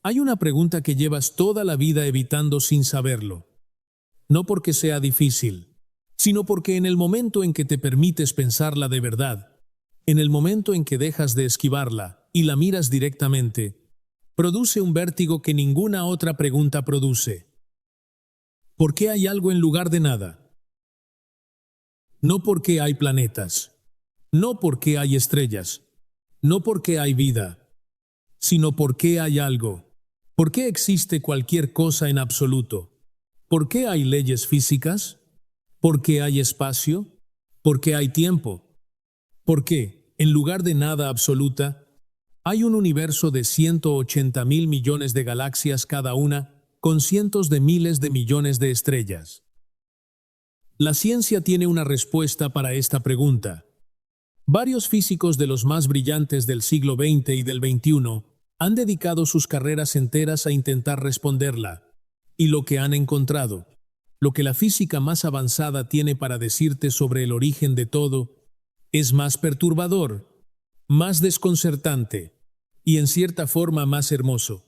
Hay una pregunta que llevas toda la vida evitando sin saberlo. No porque sea difícil, sino porque en el momento en que te permites pensarla de verdad, en el momento en que dejas de esquivarla y la miras directamente, produce un vértigo que ninguna otra pregunta produce. ¿Por qué hay algo en lugar de nada? No porque hay planetas, no porque hay estrellas, no porque hay vida, sino porque hay algo. ¿Por qué existe cualquier cosa en absoluto? ¿Por qué hay leyes físicas? ¿Por qué hay espacio? ¿Por qué hay tiempo? ¿Por qué, en lugar de nada absoluta, hay un universo de 180.000 millones de galaxias cada una, con cientos de miles de millones de estrellas? La ciencia tiene una respuesta para esta pregunta. Varios físicos de los más brillantes del siglo XX y del XXI han dedicado sus carreras enteras a intentar responderla, y lo que han encontrado, lo que la física más avanzada tiene para decirte sobre el origen de todo, es más perturbador, más desconcertante y en cierta forma más hermoso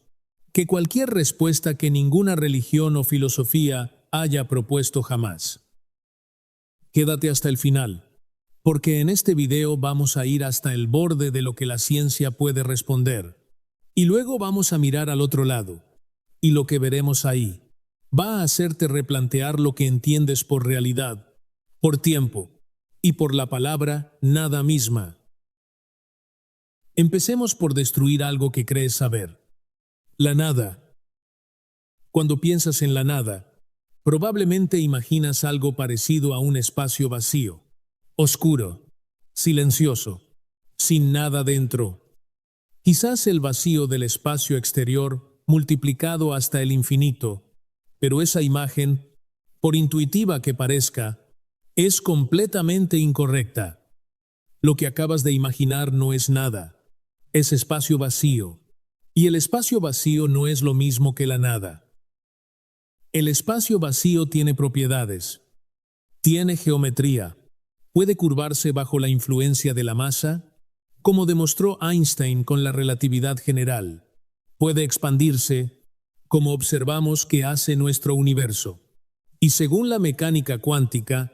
que cualquier respuesta que ninguna religión o filosofía haya propuesto jamás. Quédate hasta el final, porque en este video vamos a ir hasta el borde de lo que la ciencia puede responder. Y luego vamos a mirar al otro lado, y lo que veremos ahí va a hacerte replantear lo que entiendes por realidad, por tiempo y por la palabra nada misma. Empecemos por destruir algo que crees saber. La nada. Cuando piensas en la nada, probablemente imaginas algo parecido a un espacio vacío, oscuro, silencioso, sin nada dentro. Quizás el vacío del espacio exterior multiplicado hasta el infinito, pero esa imagen, por intuitiva que parezca, es completamente incorrecta. Lo que acabas de imaginar no es nada, es espacio vacío, y el espacio vacío no es lo mismo que la nada. El espacio vacío tiene propiedades, tiene geometría, puede curvarse bajo la influencia de la masa, como demostró Einstein con la relatividad general. Puede expandirse, como observamos que hace nuestro universo. Y según la mecánica cuántica,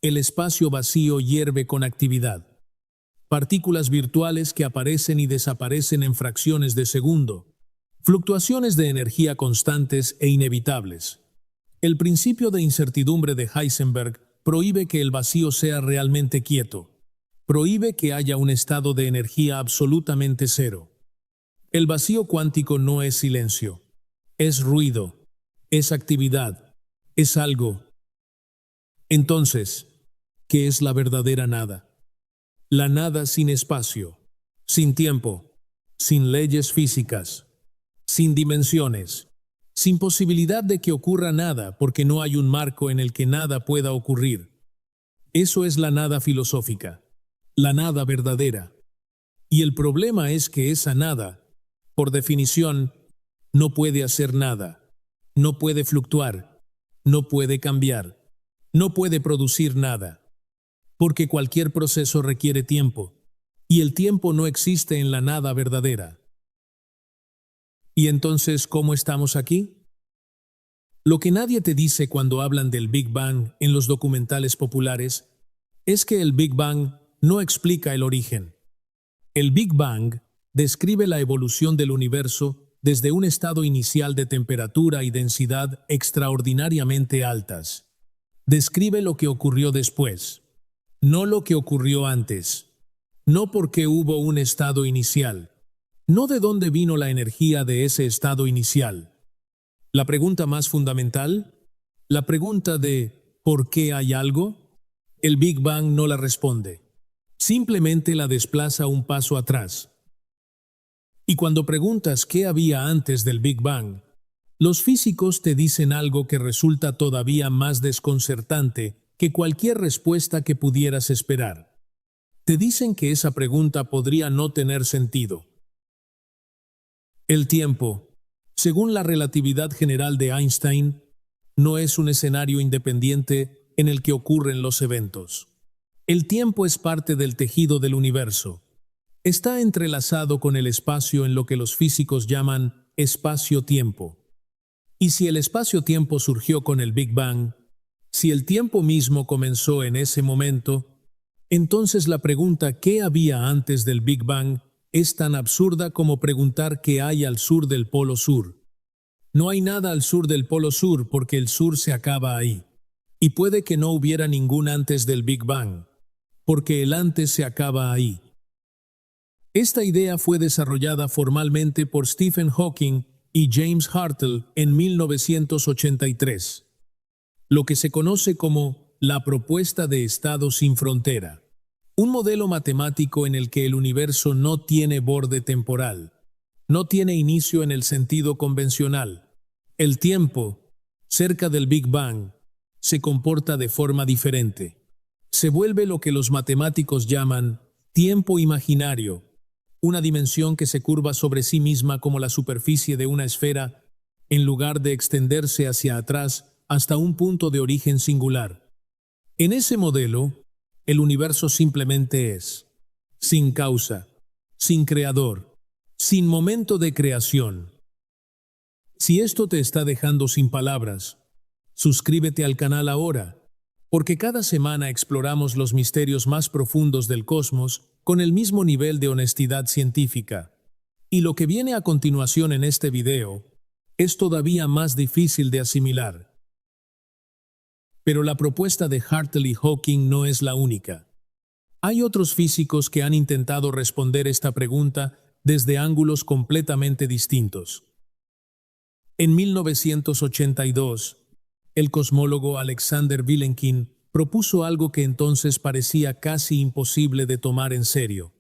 el espacio vacío hierve con actividad. Partículas virtuales que aparecen y desaparecen en fracciones de segundo. Fluctuaciones de energía constantes e inevitables. El principio de incertidumbre de Heisenberg prohíbe que el vacío sea realmente quieto. Prohíbe que haya un estado de energía absolutamente cero. El vacío cuántico no es silencio, es ruido, es actividad, es algo. Entonces, ¿qué es la verdadera nada? La nada sin espacio, sin tiempo, sin leyes físicas, sin dimensiones, sin posibilidad de que ocurra nada porque no hay un marco en el que nada pueda ocurrir. Eso es la nada filosófica. La nada verdadera. Y el problema es que esa nada, por definición, no puede hacer nada, no puede fluctuar, no puede cambiar, no puede producir nada, porque cualquier proceso requiere tiempo, y el tiempo no existe en la nada verdadera. ¿Y entonces cómo estamos aquí? Lo que nadie te dice cuando hablan del Big Bang en los documentales populares es que el Big Bang no explica el origen. El Big Bang describe la evolución del universo desde un estado inicial de temperatura y densidad extraordinariamente altas. Describe lo que ocurrió después, no lo que ocurrió antes. No porque hubo un estado inicial, no de dónde vino la energía de ese estado inicial. La pregunta más fundamental, la pregunta de ¿por qué hay algo? El Big Bang no la responde. Simplemente la desplaza un paso atrás. Y cuando preguntas qué había antes del Big Bang, los físicos te dicen algo que resulta todavía más desconcertante que cualquier respuesta que pudieras esperar. Te dicen que esa pregunta podría no tener sentido. El tiempo, según la relatividad general de Einstein, no es un escenario independiente en el que ocurren los eventos. El tiempo es parte del tejido del universo. Está entrelazado con el espacio en lo que los físicos llaman espacio-tiempo. Y si el espacio-tiempo surgió con el Big Bang, si el tiempo mismo comenzó en ese momento, entonces la pregunta ¿qué había antes del Big Bang? Es tan absurda como preguntar qué hay al sur del Polo Sur. No hay nada al sur del Polo Sur porque el sur se acaba ahí. Y puede que no hubiera ningún antes del Big Bang, porque el antes se acaba ahí. Esta idea fue desarrollada formalmente por Stephen Hawking y James Hartle en 1983, lo que se conoce como la propuesta de estado sin frontera, un modelo matemático en el que el universo no tiene borde temporal, no tiene inicio en el sentido convencional. El tiempo, cerca del Big Bang, se comporta de forma diferente. Se vuelve lo que los matemáticos llaman tiempo imaginario, una dimensión que se curva sobre sí misma como la superficie de una esfera, en lugar de extenderse hacia atrás hasta un punto de origen singular. En ese modelo, el universo simplemente es, sin causa, sin creador, sin momento de creación. Si esto te está dejando sin palabras, suscríbete al canal ahora, porque cada semana exploramos los misterios más profundos del cosmos con el mismo nivel de honestidad científica. Y lo que viene a continuación en este video es todavía más difícil de asimilar. Pero la propuesta de Hartle y Hawking no es la única. Hay otros físicos que han intentado responder esta pregunta desde ángulos completamente distintos. En 1982, el cosmólogo Alexander Vilenkin propuso algo que entonces parecía casi imposible de tomar en serio: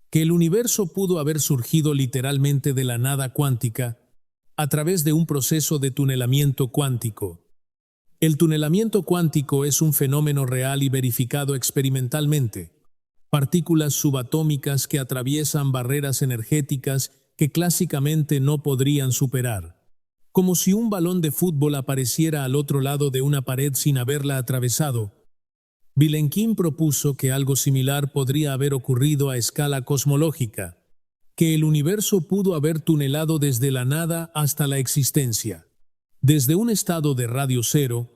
que el universo pudo haber surgido literalmente de la nada cuántica a través de un proceso de tunelamiento cuántico. El tunelamiento cuántico es un fenómeno real y verificado experimentalmente. Partículas subatómicas que atraviesan barreras energéticas que clásicamente no podrían superar. Como si un balón de fútbol apareciera al otro lado de una pared sin haberla atravesado. Vilenkin propuso que algo similar podría haber ocurrido a escala cosmológica, que el universo pudo haber tunelado desde la nada hasta la existencia, desde un estado de radio cero,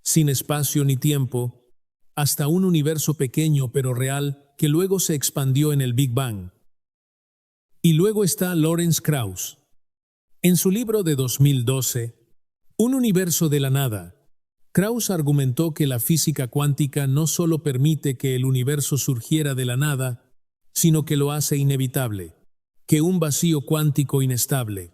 sin espacio ni tiempo, hasta un universo pequeño pero real que luego se expandió en el Big Bang. Y luego está Lawrence Krauss. En su libro de 2012, Un universo de la nada, Krauss argumentó que la física cuántica no solo permite que el universo surgiera de la nada, sino que lo hace inevitable, que un vacío cuántico inestable,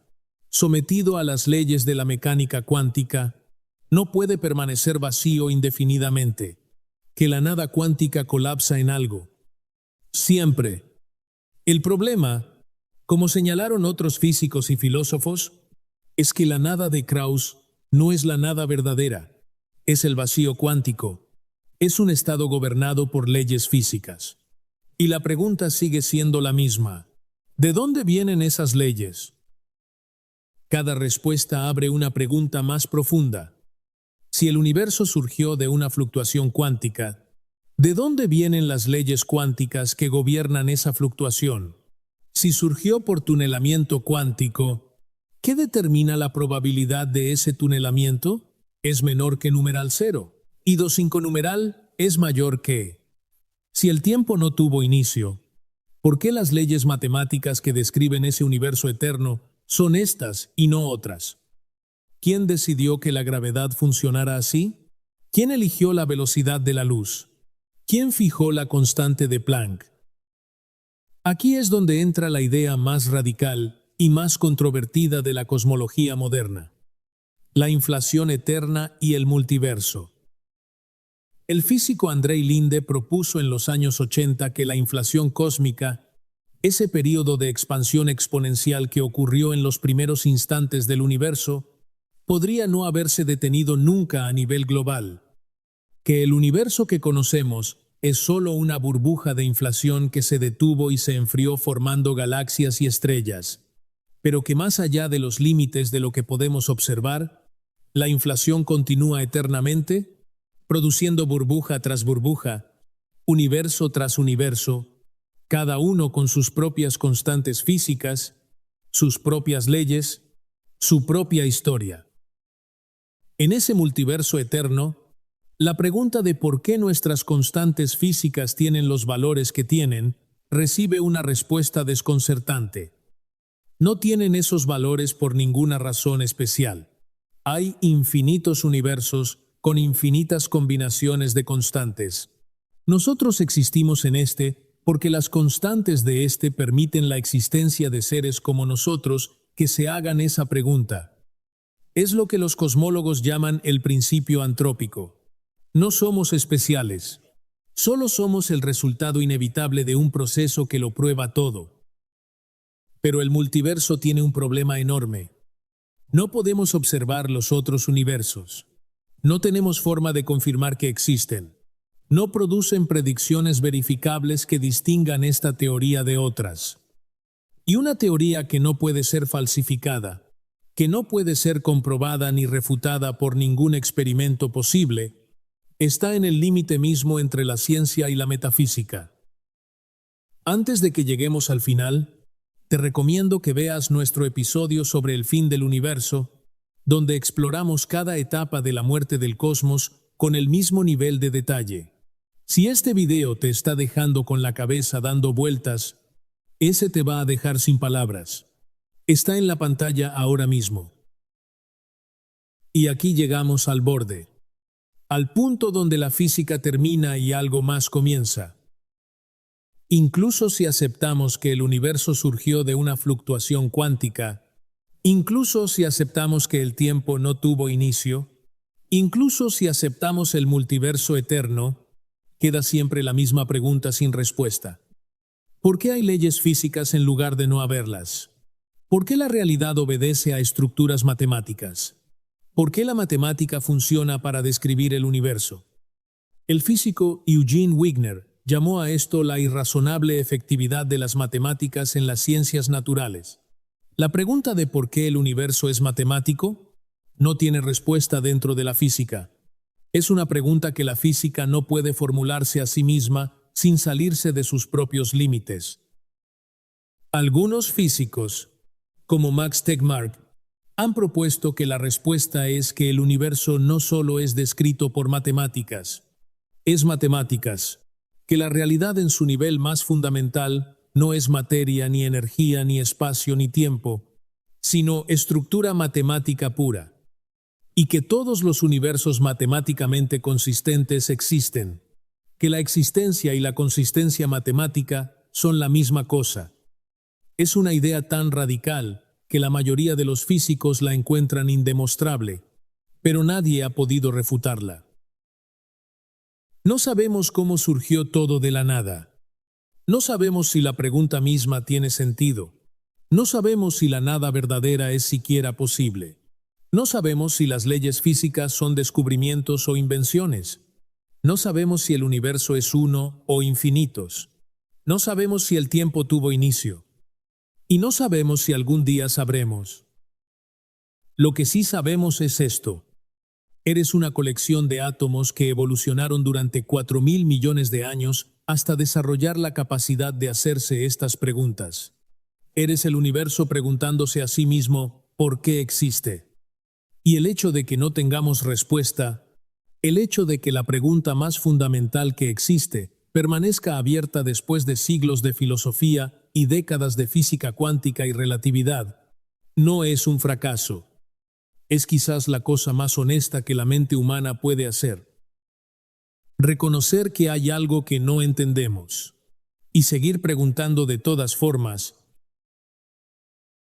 sometido a las leyes de la mecánica cuántica, no puede permanecer vacío indefinidamente, que la nada cuántica colapsa en algo. Siempre. El problema, como señalaron otros físicos y filósofos, es que la nada de Krauss no es la nada verdadera, es el vacío cuántico, es un estado gobernado por leyes físicas. Y la pregunta sigue siendo la misma: ¿de dónde vienen esas leyes? Cada respuesta abre una pregunta más profunda. Si el universo surgió de una fluctuación cuántica, ¿de dónde vienen las leyes cuánticas que gobiernan esa fluctuación? Si surgió por tunelamiento cuántico, ¿qué determina la probabilidad de ese tunelamiento? Es menor que numeral 0, y 2,5 numeral es mayor que. Si el tiempo no tuvo inicio, ¿por qué las leyes matemáticas que describen ese universo eterno son estas y no otras? ¿Quién decidió que la gravedad funcionara así? ¿Quién eligió la velocidad de la luz? ¿Quién fijó la constante de Planck? Aquí es donde entra la idea más radical y más controvertida de la cosmología moderna: la inflación eterna y el multiverso. El físico Andrei Linde propuso en los años 80 que la inflación cósmica, ese período de expansión exponencial que ocurrió en los primeros instantes del universo, podría no haberse detenido nunca a nivel global, que el universo que conocemos es solo una burbuja de inflación que se detuvo y se enfrió formando galaxias y estrellas, pero que más allá de los límites de lo que podemos observar, la inflación continúa eternamente, produciendo burbuja tras burbuja, universo tras universo, cada uno con sus propias constantes físicas, sus propias leyes, su propia historia. En ese multiverso eterno, la pregunta de por qué nuestras constantes físicas tienen los valores que tienen recibe una respuesta desconcertante. No tienen esos valores por ninguna razón especial. Hay infinitos universos con infinitas combinaciones de constantes. Nosotros existimos en este porque las constantes de este permiten la existencia de seres como nosotros que se hagan esa pregunta. Es lo que los cosmólogos llaman el principio antrópico. No somos especiales. Solo somos el resultado inevitable de un proceso que lo prueba todo. Pero el multiverso tiene un problema enorme. No podemos observar los otros universos. No tenemos forma de confirmar que existen. No producen predicciones verificables que distingan esta teoría de otras. Y una teoría que no puede ser falsificada, que no puede ser comprobada ni refutada por ningún experimento posible, está en el límite mismo entre la ciencia y la metafísica. Antes de que lleguemos al final, te recomiendo que veas nuestro episodio sobre el fin del universo, donde exploramos cada etapa de la muerte del cosmos con el mismo nivel de detalle. Si este video te está dejando con la cabeza dando vueltas, ese te va a dejar sin palabras. Está en la pantalla ahora mismo. Y aquí llegamos al borde, al punto donde la física termina y algo más comienza. Incluso si aceptamos que el universo surgió de una fluctuación cuántica, incluso si aceptamos que el tiempo no tuvo inicio, incluso si aceptamos el multiverso eterno, queda siempre la misma pregunta sin respuesta. ¿Por qué hay leyes físicas en lugar de no haberlas? ¿Por qué la realidad obedece a estructuras matemáticas? ¿Por qué la matemática funciona para describir el universo? El físico Eugene Wigner llamó a esto la irrazonable efectividad de las matemáticas en las ciencias naturales. La pregunta de por qué el universo es matemático no tiene respuesta dentro de la física. Es una pregunta que la física no puede formularse a sí misma sin salirse de sus propios límites. Algunos físicos, como Max Tegmark, han propuesto que la respuesta es que el universo no solo es descrito por matemáticas, es matemáticas, que la realidad en su nivel más fundamental no es materia, ni energía, ni espacio, ni tiempo, sino estructura matemática pura, y que todos los universos matemáticamente consistentes existen, que la existencia y la consistencia matemática son la misma cosa. Es una idea tan radical que la mayoría de los físicos la encuentran indemostrable, pero nadie ha podido refutarla. No sabemos cómo surgió todo de la nada. No sabemos si la pregunta misma tiene sentido. No sabemos si la nada verdadera es siquiera posible. No sabemos si las leyes físicas son descubrimientos o invenciones. No sabemos si el universo es uno o infinitos. No sabemos si el tiempo tuvo inicio. Y no sabemos si algún día sabremos. Lo que sí sabemos es esto. Eres una colección de átomos que evolucionaron durante 4.000 millones de años hasta desarrollar la capacidad de hacerse estas preguntas. Eres el universo preguntándose a sí mismo ¿por qué existe? Y el hecho de que no tengamos respuesta, el hecho de que la pregunta más fundamental que existe permanezca abierta después de siglos de filosofía y décadas de física cuántica y relatividad, no es un fracaso. Es quizás la cosa más honesta que la mente humana puede hacer. Reconocer que hay algo que no entendemos y seguir preguntando de todas formas,